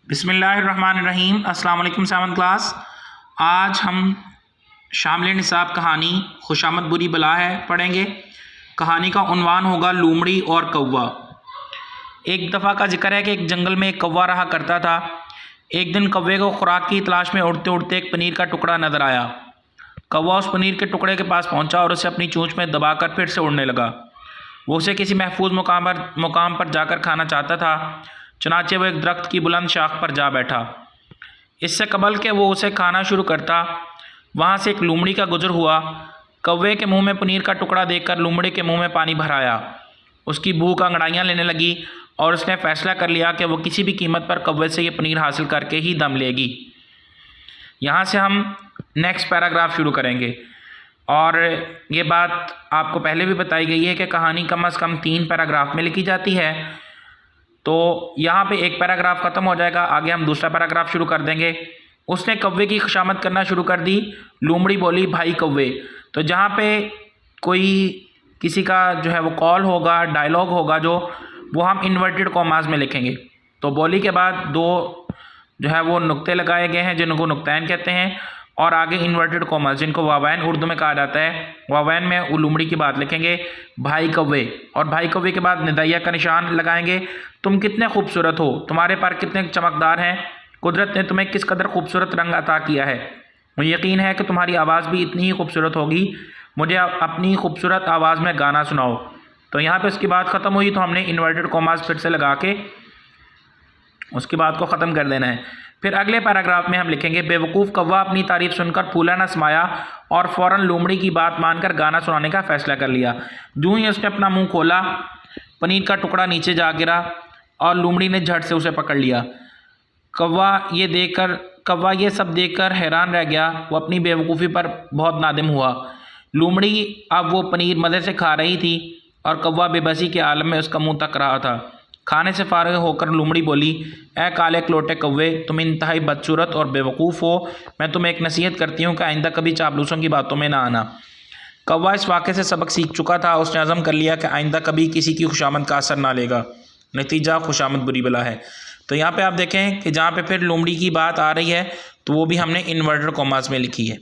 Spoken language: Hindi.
बिस्मिल्लाहिर्रहमानिर्रहीम। अस्सलाम वालेकुम सेवन्थ क्लास। आज हम शामिल निसाब कहानी खुशामद बुरी बला है पढ़ेंगे। कहानी का उन्वान होगा लोमड़ी और कौवा। एक दफ़ा का जिक्र है कि एक जंगल में एक कौवा रहा करता था। एक दिन कौवे को खुराक की तलाश में उड़ते उड़ते एक पनीर का टुकड़ा नज़र आया। कौवा उस पनीर के टुकड़े के पास पहुंचा और उसे अपनी चोंच में दबाकर फिर से उड़ने लगा। वो उसे किसी महफूज मुकाम पर जाकर खाना चाहता था। चनाचे वो एक दरख्त की बुलंद शाख पर जा बैठा। इससे कबल के वो उसे खाना शुरू करता, वहाँ से एक लोमड़ी का गुजर हुआ। कौवे के मुंह में पनीर का टुकड़ा देखकर लोमड़ी के मुंह में पानी भर आया। उसकी भूख अंगड़ाइयाँ लेने लगी और उसने फैसला कर लिया कि वो किसी भी कीमत पर कौवे से ये पनीर हासिल करके ही दम लेगी। यहाँ से हम नेक्स्ट पैराग्राफ शुरू करेंगे। और ये बात आपको पहले भी बताई गई है कि कहानी कम से कम 3 पैराग्राफ में लिखी जाती है। तो यहाँ पे एक पैराग्राफ ख़त्म हो जाएगा, आगे हम दूसरा पैराग्राफ शुरू कर देंगे। उसने कौवे की खुशामद करना शुरू कर दी। लोमड़ी बोली, भाई कौवे। तो जहाँ पे कोई किसी का जो है वो कॉल होगा, डायलॉग होगा, वो हम इन्वर्टेड कॉमास में लिखेंगे। तो बोली के बाद 2 जो है वो नुक्ते लगाए गए हैं जिनको नुक्तैन कहते हैं, और आगे इन्वर्टेड कॉमास जिनको वावैन उर्दू में कहा जाता है। वावैन में लोमड़ी की बात लिखेंगे, भाई कौवे, और भाई कौवे के बाद निदाइया का निशान लगाएंगे। तुम कितने खूबसूरत हो, तुम्हारे पर कितने चमकदार हैं, कुदरत ने तुम्हें किस कदर खूबसूरत रंग अता किया है। मुझे यकीन है कि तुम्हारी आवाज़ भी इतनी ही खूबसूरत होगी। मुझे अपनी खूबसूरत आवाज़ में गाना सुनाओ। तो यहाँ पे उसकी बात ख़त्म हुई तो हमने इन्वर्टेड कॉमास फिर से लगा के उसकी बात को ख़त्म कर देना है। फिर अगले पैराग्राफ में हम लिखेंगे, बेवकूफ़ कौवा अपनी तारीफ सुनकर फूला न समाया और फ़ौरन लोमड़ी की बात मानकर गाना सुनाने का फ़ैसला कर लिया। यूँ ही उसने अपना मुंह खोला, पनीर का टुकड़ा नीचे जा गिरा और लोमड़ी ने झट से उसे पकड़ लिया। कौवा ये सब देखकर हैरान रह गया। वो अपनी बेवकूफ़ी पर बहुत नादिम हुआ। लोमड़ी अब वो पनीर मज़े से खा रही थी और कौवा बेबसी के आलम में उसका मुँह तक रहा था। खाने से फारिग होकर लोमड़ी बोली, ए काले कलोटे कौवे, तुम इंतहाई बदसूरत और बेवकूफ़ हो। मैं तुम्हें एक नसीहत करती हूँ कि आइंदा कभी चापलूसों की बातों में ना आना। कौवा इस वाक़े से सबक सीख चुका था। उसने अज़म कर लिया कि आइंदा कभी किसी की खुशामद का असर ना लेगा। नतीजा खुशामद बुरी बला है। तो यहाँ पे आप देखें कि जहाँ पे फिर लोमड़ी की बात आ रही है तो वो भी हमने इन्वर्टेड कॉमास में लिखी है।